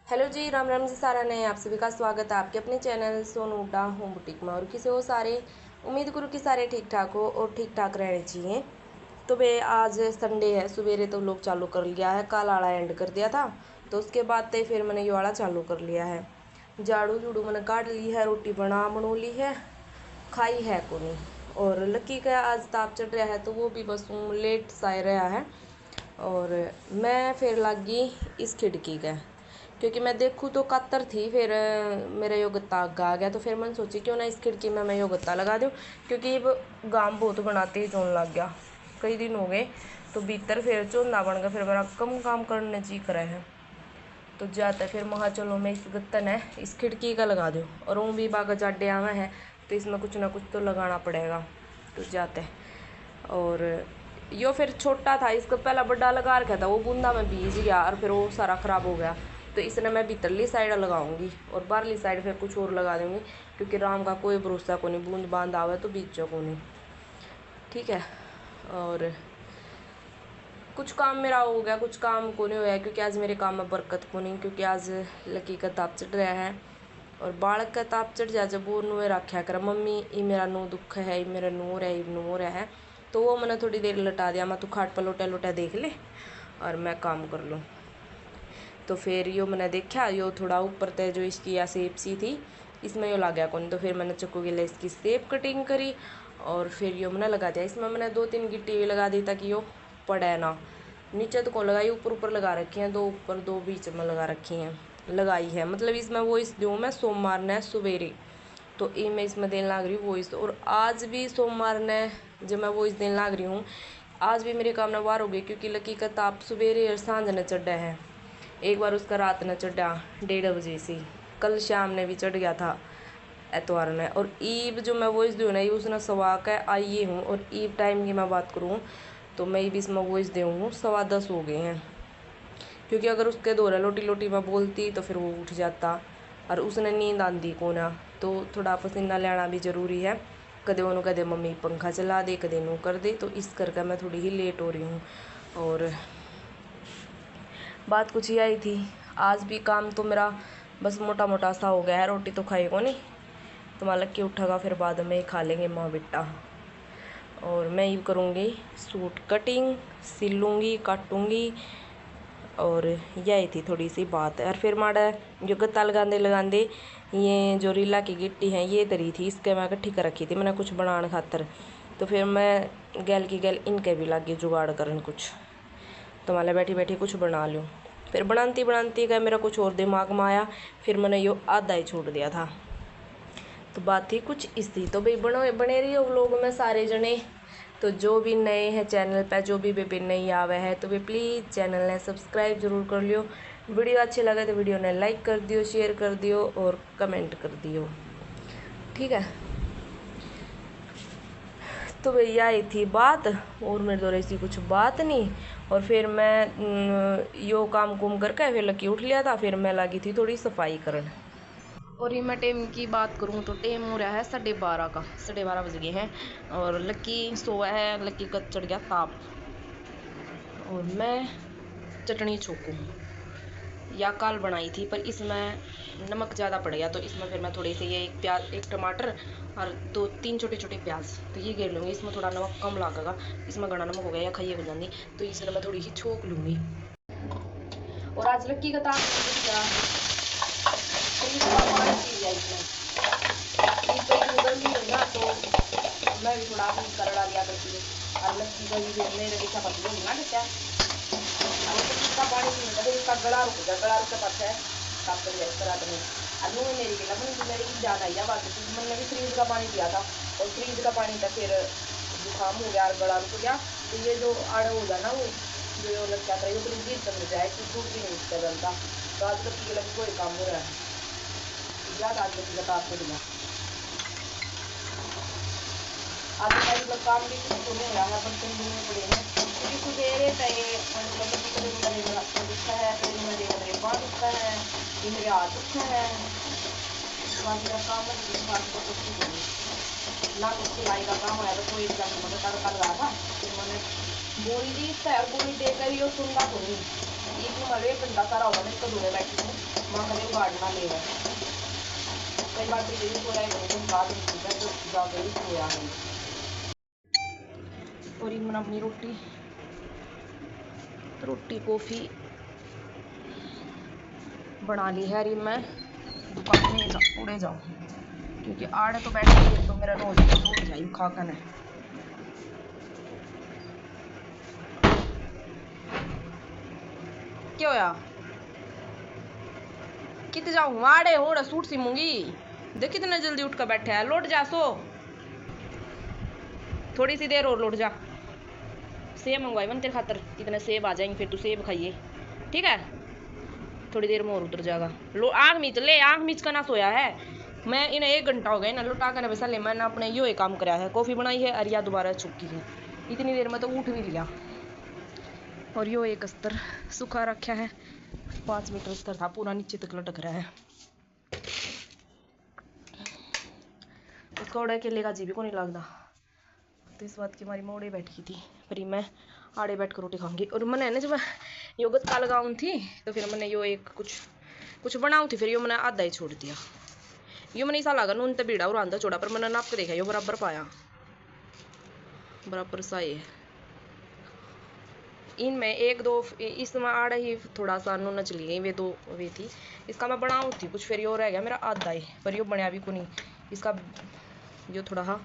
Hello जी, राम राम जी सारा ने आप सभी का स्वागत है आपके अपने channel Sonu Hooda home boutique में। और किसे हो सारे, उम्मीद करूँ कि सारे ठीक ठाक हो और ठीक ठाक रहने चाहिए। तो भाई आज संडे है, सवेरे तो लोग चालू कर लिया है, कल वाला एंड कर दिया था तो उसके बाद तो फिर मैंने ये वाला चालू कर लिया है। झाड़ू झूड़ू मैंने काट ली है, रोटी बना ली है, खाई है को नहीं। और लक्की का आज ताप चढ़ रहा है तो वो भी बस लेट सा रहा है। और मैं फिर लग गई इस खिड़की का, क्योंकि मैं देखूँ तो कतर थी, फिर मेरा यो गत्ता आ गया तो फिर मैंने सोची क्यों ना इस खिड़की में मैं यो गत्ता लगा दूँ, क्योंकि अब गाम बहुत बनाते ही जोन लग गया, कई दिन हो गए तो भीतर फिर चौंधा बन गया, फिर मेरा कम काम करने जी कर है तो जाता फिर महा चलो मैं इस गत्तन है इस खिड़की का लगा दूँ। और वो भी बागा जाडे आवा है तो इसमें कुछ ना कुछ तो लगाना पड़ेगा तो जाते। और यो फिर छोटा था, इसको पहला बड़ा लगा रखा था, वो बूंदा में बीज गया और फिर वो सारा ख़राब हो गया तो इसने मैं भीतरली साइड लगाऊंगी और बाहरली साइड फिर कुछ और लगा दूंगी, क्योंकि राम का कोई भरोसा को नहीं, बूंद बांध आवे तो बीजों को नहीं। ठीक है। और कुछ काम मेरा हो गया, कुछ काम को नहीं होया, क्योंकि आज मेरे काम में बरकत को नहीं, क्योंकि आज लकी का ताप चढ़ रहा है। और बालक का ताप चढ़ जाए जब वो नुए रखा कर मम्मी ये मेरा नो दुख है, ये मेरा नूर है, ये नूर है, तो वो मैंने थोड़ी देर लटा दिया, मैं तू खाट पर लोटा लोटा देख ले और मैं काम कर लूँ। तो फिर यो मैंने देखा यो थोड़ा ऊपर तय जो इसकी या सेप सी थी इसमें यो लग गया कौन, तो फिर मैंने चक्कू के लिए इसकी सेप कटिंग करी और फिर यो मैंने लगा दिया। इसमें मैंने 2-3 गिट्टी भी लगा दी ताकि यो पड़े ना, नीचे तो कौन लगाई, ऊपर ऊपर लगा रखी हैं, 2 ऊपर 2 बीच में लगा रखी हैं, लगाई है। मतलब इसमें वो इस दूँ मैं सोमवार ने सवेरे तो ये मैं इसमें देने लग रही हूँ वॉइस। और आज भी सोमवार ने जब मैं वॉइस देने लग रही हूँ, आज भी मेरे काम ने वार हो गई, क्योंकि लकी का ताप सवेरे और सांझ ने चढ़ा है। एक बार उसका रात ने चढ़ा 1:30 बजे से, कल शाम ने भी चढ़ गया था एतवार ने। और ईब जो मैं वॉइस दूँ ना ये उसने सवा का आई हूँ, और ईब टाइम की मैं बात करूँ तो मैं भी इसमें वॉइस दे हूँ 10:15 हो गए हैं, क्योंकि अगर उसके दौरा लोटी लोटी मैं बोलती तो फिर वो उठ जाता और उसने नींद आंदी को ना, तो थोड़ा पसीना लेना भी ज़रूरी है। कदे ओनू कदे मम्मी पंखा चला दे, कदे नू कर दे, तो इस करके मैं थोड़ी ही लेट हो रही हूँ। और बात कुछ ही आई थी, आज भी काम तो मेरा बस मोटा मोटा सा हो गया है, रोटी तो खाएगा नहीं तो मालक के उठेगा फिर बाद में ही खा लेंगे माँ बेटा। और मैं ये करूँगी सूट कटिंग, सिलूँगी काटूँगी। और यही थी थोड़ी सी बात। और फिर माड़ा जो गत्ता लगाते लगाते ये जो रीला की गिट्टी है ये तरी थी, इसके मैं इकट्ठी कर रखी थी मैंने कुछ बनाने खातर, तो फिर मैं गैल की गैल इनके भी लगी जुगाड़ करन कुछ, तो मैं बैठी बैठी कुछ बना लूँ। फिर बनाती बनाती का मेरा कुछ और दिमाग में आया, फिर मैंने यो आधा ही छोड़ दिया था। तो बात थी कुछ इस थी। तो भाई बने रही हो व्लॉग में सारे जने। तो जो भी नए हैं चैनल पर, जो भी बेबी नहीं आवे है तो वे प्लीज़ चैनल ने सब्सक्राइब जरूर कर लियो। वीडियो अच्छे लगे तो वीडियो ने लाइक कर दियो, शेयर कर दियो और कमेंट कर दियो। ठीक है। तो भैया आई थी बात, और मेरे तो ऐसी कुछ बात नहीं। और फिर मैं यो काम कुम करके फिर लकी उठ लिया था, फिर मैं लगी थी थोड़ी सफाई करन। और ये मैं टाइम की बात करूँ तो टाइम हो रहा है 12:30 का, 12:30 बज गए हैं और लकी सोया है, लकी का चढ़ गया ताप। और मैं चटनी छोकूँ या काल बनाई थी पर इसमें नमक ज़्यादा पड़ गया, तो इसमें फिर मैं थोड़ी सी ये एक प्याज, एक टमाटर और 2-3 छोटे छोटे प्याज तो ये घेर लूँगी। इसमें थोड़ा नमक कम लगेगा, इसमें घना नमक हो गया या खाइए बन जाती, तो इसमें मैं थोड़ी सी छोक लूँगी। और आज लक्की का ताप गर्मी है ना तो मैं भी थोड़ा कर लिया करती हूँ। और लक्की का भी मेरे देखा पत्नी होगी ना क्या, इसका पानी पीने का इसका गला रुक गया, गला रुक के पास है साफ कर दिया इस तरह में। अनु मेरी के लबन मेरी ज़्यादा ही बात थी, मैंने भी फ्रीज का पानी पिया था और फ्रीज का पानी था फिर जुकाम हो गया और गला रुक गया। तो ये जो आड़ हो गया ना वो जो लग जाता है ये तो बीज बन जाए कि दूध भी नहीं उसका बनता। तो आज लक्की के लगे कोई काम हो रहा है ज़्यादा, आज लक्की का ताप दिया आज मतलब काम भी कुछ तो नहीं रहा है, बर्तन धोने पड़े हैं क्योंकि सुबेरे तय मतलब दुखता है, फिर मेरे पाँव दुखता है, ये मेरे हाथ दुखता है, बाकी का काम ना कुछ सिलाई का काम है तो कोई मतलब तड़का लगा था, फिर मैंने बोरी दी और बोरी देकर ही सुनना को नहीं एक मरे घंटा सारा होगा मैं इसको धोने बैठी हूँ। मांगले काटना लेगा कई बार तो यही सोया है तुम बात नहीं है तो जाके ही सोया है। और ये मैंने अपनी रोटी कॉफ़ी बना ली है। अरे मैं दुकान में उड़े जाऊँ क्योंकि आड़े तो बैठ गई तो मेरा रोज टूट जाए खा कर है। क्या होया कित जाऊँ आड़े हो सूट सीमूंगी देख कितना जल्दी उठ कर बैठे है। लौट जा सो थोड़ी सी देर और लौट जा। सेब मंगवाई बन तेरे खातर कितने सेब आ जाएंगे फिर तू सेब खाइए ठीक है। थोड़ी देर में और उतर जाएगा। लो आँख मीच ले आँख मीच कर ना सोया है। मैं इन्हें 1 घंटा हो गया ना लुटा कर वैसा ले मैंने अपने यो एक काम कराया है कॉफ़ी बनाई है अरिया दोबारा चुकी है इतनी देर में तो उठ भी लिया। और यो एक अस्तर सूखा रखा है 5 मीटर अस्तर था पूरा नीचे तक लटक रहा है। उसका उड़ा अकेले का जी भी को नहीं लगता तो इस बात की हमारी मोड़े बैठी थी पर मैं आड़े बैठ कर रोटी खाऊंगी। और मैंने ना जब योगत का लगाऊँ थी तो फिर मैंने यो एक कुछ बनाऊँ थी फिर यो मैंने आधा ही छोड़ दिया। यो मैंने ऐसा लगा नून तो बीड़ा और आंधा छोड़ा पर मैंने नाप के देखा यो बराबर पाया बराबर सा है। इनमें 1-2 इसमें आड़े ही थोड़ा सा नून चली गई वे थी इसका मैं बनाऊँ थी कुछ फिर यो रह गया मेरा आधा ही पर यो बनया भी को नहीं इसका जो थोड़ा सा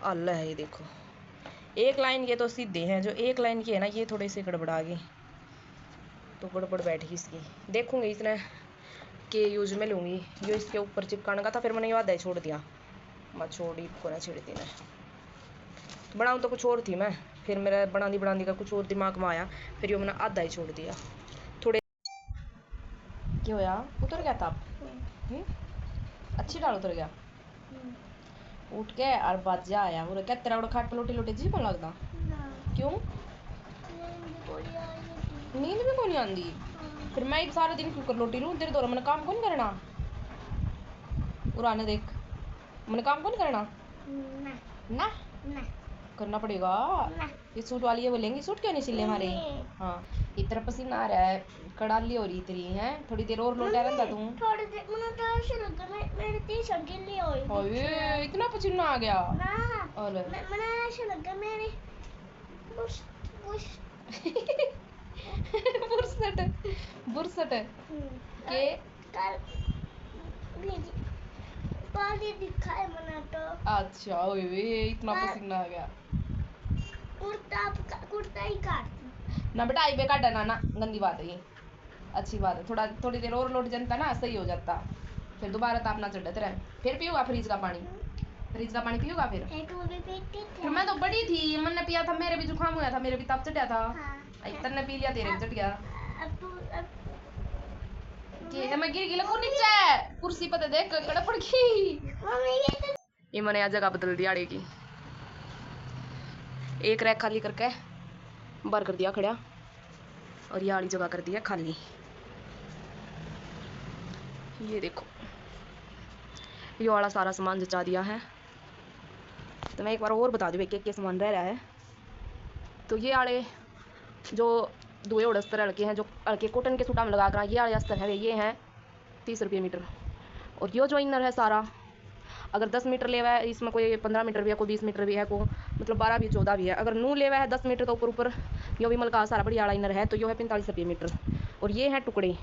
अल है। ये देखो एक लाइन के तो सीधे हैं जो एक लाइन की है ना ये थोड़े से गड़बड़ा गई तो गड़बड़ बैठ गई इसकी देखूंगी इसने के यूज में लूँगी जो इसके ऊपर चिपकाने का था फिर मैंने ये आधा ही छोड़ दिया मैं छोड़ी को ना छेड़ दी मैं बनाऊँ तो कुछ और थी मैं फिर मेरा बनानी का कुछ और दिमाग में आया फिर ये मैंने आधा ही छोड़ दिया। थोड़े क्यों यार उतर गया था अच्छी डाल उतर गया उठ के और बाजा आया वो क्या तेरा खाट लोटे लोटे जी कौन लगता क्यों नींद भी कौन आंदी फिर मैं सारा दिन क्यों कर लोटी लूँ तेरे दौरा मैंने काम कौन करना उराने देख मैंने काम कौन करना ना करना पड़ेगा। ये सूट वाली है बोलेंगी सूट क्यों नहीं सिले हमारे हाँ इतना पसीना आ रहा है कड़ाली हो रही तेरी है थोड़ी देर और लौटा रहता तू थोड़ी देर मेरी टी-शर्ट गिल्ली हुई ओए इतना पसीना आ गया और मैंने ऐसे लगा मेरी बुरसट के कल पानी दिखाए मना तो अच्छा ओए इतना पसीना आ गया कुर्ता ही काट ना बेटा आई बे काट ना गंदी बात है ये अच्छी बात है थोड़ी देर और लौट जाता ना सही हो जाता फिर दोबारा तापना चढ़ते रहे फिर पियूगा फ्रिज का पानी पियूगा फिर मैं तो बड़ी थी मैंने पिया था मेरे भी जुकाम हुआ था मेरे भी ताप चढ़ा था इतना पी लिया तेरे भी चढ़ गया मैं गिर गई लगू नीचे कुर्सी पर देख कड़क पड़ गई। ये मैंने आज जगह बदल दी आड़े की एक रैक खाली करके बाहर कर दिया खड़ा और ये आड़ी जगह कर दिया खाली। ये देखो ये वाला सारा सामान जचा दिया है तो मैं एक बार और बता दूँ एक सामान रह रहा है। तो ये आड़े जो दुए और अस्तर हल्के हैं जो हल्के कॉटन के सूटा में लगा कर ये आड़े अस्तर है ये हैं 30 रुपये मीटर। और ये जो इनर है सारा अगर 10 मीटर लेवा है इसमें कोई 15 मीटर भी है कोई 20 मीटर भी है को मतलब 12 भी 14 भी है अगर नू लेवा है 10 मीटर तो ऊपर यो विमल का सारा बड़ी आड़ा इनर है तो यो है 45 रुपये मीटर। और ये हैं टुकड़े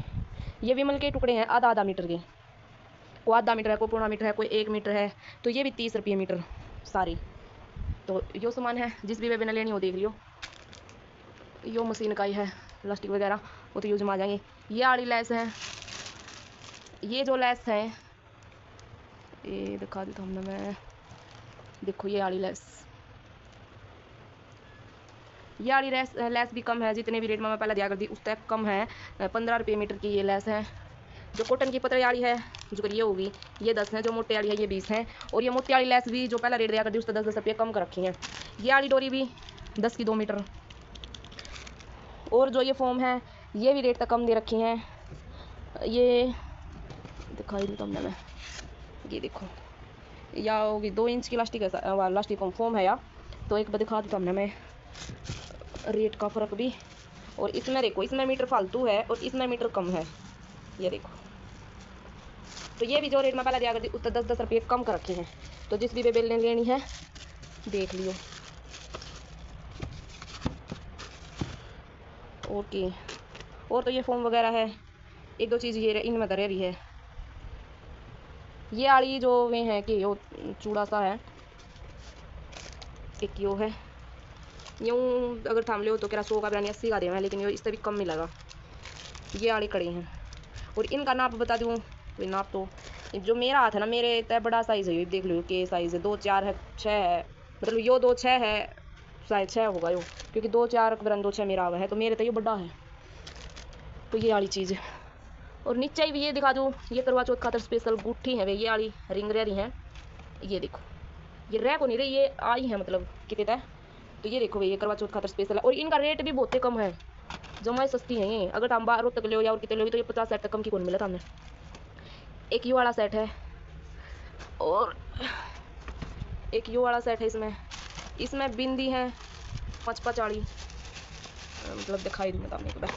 ये विमल के टुकड़े हैं आधा मीटर के कोई आधा मीटर है कोई पौना मीटर है कोई 1 मीटर है तो ये भी 30 रुपये मीटर सारी। तो यो सामान है जिस भी वे बिना लेनी हो देख लियो यो मशीन का ही है प्लास्टिक वगैरह वो तो यूज में आ जाएंगे। ये आड़ी लैस है ये जो लैस है ये दिखा देता हमने मैं देखो ये आड़ी लैस ये आड़ी लैस भी कम है जितने भी रेट में मैं पहले दिया करती उस तक कम है 15 रुपये मीटर की ये लैस है। जो कॉटन की पतली आड़ी है जो ये होगी ये 10 है जो मोटी आड़ी है ये 20 है। और ये मोटी आड़ी लैस भी जो पहला रेट दिया करती उससे 10 रुपये कम कर रखी है। ये आड़ी डोरी भी 10 की 2 मीटर। और जो ये फोम है ये भी रेट तक कम दे रखी हैं ये दिखाई दी तुमने मैं ये देखो या होगी 2 इंच की लास्टिक है लास्टिक फोम है या तो एक बार दिखा दी तुमने मैं रेट का फ़र्क भी। और इसमें देखो इसमें मीटर फालतू है और इसमें मीटर कम है ये देखो तो ये भी जो रेट में पहले दिया करती उससे 10-10 रुपये कम कर रखे हैं। तो जिस भी बेबेल ने लेनी है देख लियो। ओके, और तो ये फोम वगैरह है, एक दो चीज़ ये इनमें धरे रही है। ये आड़ी जो वे है कि यो चूड़ा सा है, एक यो है, यूँ अगर थाम ले हो तो क्या 100 का बयानी 80 का दे है, लेकिन ये इससे भी कम मिलेगा। ये आड़ी कड़ी हैं और इनका नाप बता दूँ, नाप तो जो मेरा हाथ है ना, मेरे इतना बड़ा साइज़ है, ये देख लो के साइज़ है, 2 4 है 6 है, मतलब यो 2 6 है, शायद 6 होगा यो, क्योंकि 2 4 बरन 2 6 मेरा हुआ है, तो मेरे तो ये बड़ा है। तो ये वाली चीज़ है। और नीचे ही भी ये दिखा दूँ, ये करवा चौथ खातर स्पेशल गुट्ठी है वे, ये वाली रिंग रही है। ये देखो, ये रह को नहीं रही, ये आई है मतलब कितने तय। तो ये देखो भैया करवा चौथ खातर स्पेशल है, और इनका रेट भी बहुत कम है, जमाई सस्ती है ये। अगर हम 12 तक लो या और कितने लो तो ये 50 सेट तक कम की कौन मिला था हमें। एक यू वाला सेट है और एक यू वाला सेट है, इसमें बिंदी है 5-5 आड़ी, मतलब दिखाई दूँ बताने के बाद।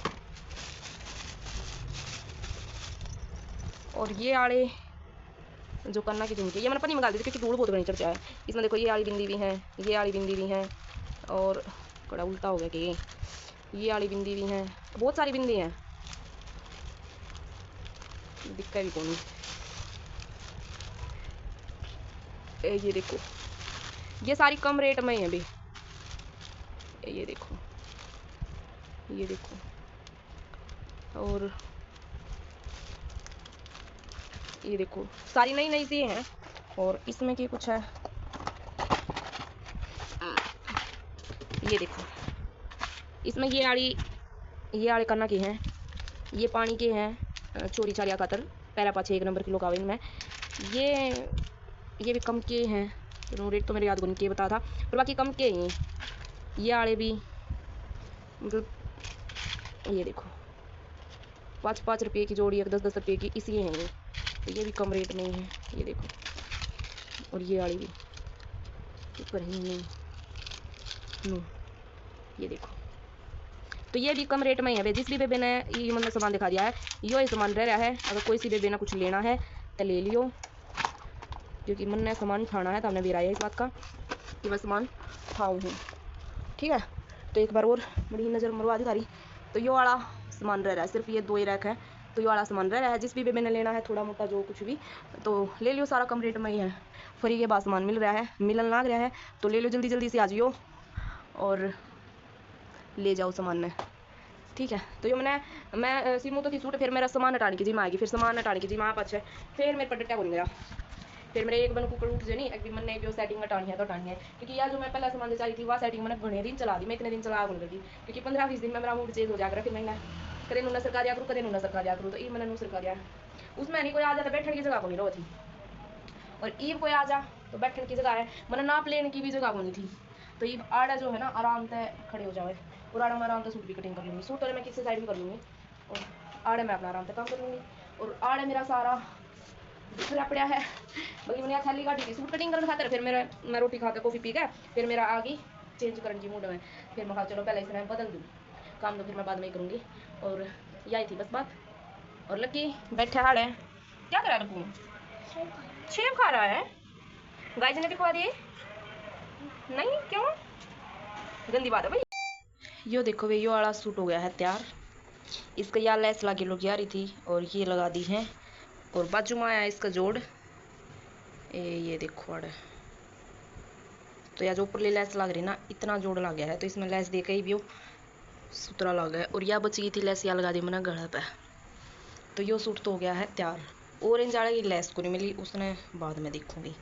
और ये आड़े जो करना की झुमकी, ये मैंने पन्नी मंगा दी थी क्योंकि धूल बहुत बनी चर्चा है। इसमें देखो ये आड़ी बिंदी भी है, ये आड़ी बिंदी भी है, और कड़ा उल्टा हो गया कि ये आड़ी बिंदी भी है, बहुत सारी बिंदी हैं, दिक्कत भी कौन। ये देखो ये सारी कम रेट में ही है भी, ये देखो, ये देखो, और ये देखो सारी नई नई सी हैं। और इसमें की कुछ है, ये देखो इसमें ये आड़ी करना की है, ये पानी के हैं, चोरी चारिया खातर पैरा पाछे 1 नंबर किलो का इनमें। ये भी कम के हैं, रेट तो मेरे याद को नहीं के बता था, पर बाकी कम के ही। ये आड़े भी मतलब ये देखो 5-5 रुपये की जोड़ी, 10-10 रुपये की, इसी हैं ये। तो ये भी कम रेट में ही है, ये देखो। और ये आड़ी भी ऊपर ही नहीं, ये देखो। तो ये भी कम रेट में ही है। जिस भी बेबे ने ये मतलब सामान दिखा दिया है, यो सामान रह रहा है। अगर कोई सी बेबे ने कुछ लेना है तो ले लियो, क्योंकि मन ने सामान खाना है तो हमने बिराया इस बात का कि मैं सामान खाऊँ हूँ, ठीक है। तो एक बार और बड़ी नज़र मरवा दी सारी। तो यो वाला सामान रह रहा है, सिर्फ ये 2 ही रैक है, तो ये वाला सामान रह रहा है। जिस भी बेबे ने लेना है थोड़ा मोटा जो कुछ भी, तो ले लियो, सारा कम रेट में ही है। फ्री के बाद सामान मिल रहा है, मिलन लग रहा है, तो ले लो, जल्दी जल्दी से आ जाइयो और ले जाओ सामान ने, ठीक है। तो ये मैं सीमू तो थी सूट, फिर मेरा सामान हटाने की जी में आएगी, फिर सामान हटाने की जी में पाछे, फिर मेरे पर डट्टा बन गया, फिर मेरे एक बन कुकर उठ जानी, एक भी मन ने सेटिंग हटानी है तो हटानी है। क्योंकि यार जो मैं पहला सामान चाही थी वह सेटिंग मैंने घने दिन चला दी, मैं इतने दिन चला बन लगी, क्योंकि 15-20 दिन में मेरा मूड चेंज हो जाकर फिर मैं कदे नूना सरकार दिया करूँ, कदे नूना सरकार दिया करूँ। तो ये मैंने नू सरकार दिया, उसमें नहीं कोई आ जाता, बैठने की जगह को नहीं रही थी, और ईब कोई आ जा तो बैठने की जगह है, मैंने नाप लेने की भी जगह को नहीं थी। तो ये आड़ा जो है ना आराम से खड़े हो जाए, और आड़ा में आराम से सूट भी कटिंग कर लूँगी, सूट वाले मैं किसी साइड भी कर लूँगी, और आड़े में अपना आराम से काम कर लूँगी। और आड़े मेरा सारा बिखरा पड़ा है, बाकी मैंने थैली काटी थी सूट कटिंग करने खातर, फिर मैं रोटी खाकर कॉफ़ी पी गया, फिर मेरा आ गई चेंज करने की मूड में, फिर मैं कहा चलो पहले इसे मैं बदल दूँ, काम तो फिर मैं बाद में ही करूँगी। और यही थी बस बात। और लकी बैठे हाल है, क्या करा रखूँ, सेब खा रहा है, गाय जी ने भी खवा दिए नहीं, क्यों, गंदी बात है भाई। यो देखो भाई, यो वाला सूट हो गया है तैयार, इसका यार लेस लगा लोग आ रही थी, और ये लगा दी है, और बाजू में आया इसका जोड़, ये देखो अड़े। तो यार जो ऊपर लेस लग रही ना, इतना जोड़ लग गया है, तो इसमें लेस दे के ही भी सुतरा लग गया, और यह बची थी लेस, या लगा दी मैंने गला पे। तो यो सूट तो हो गया है तैयार। ऑरेंज वाले की लेस को नहीं मिली, उसने बाद में देखूंगी।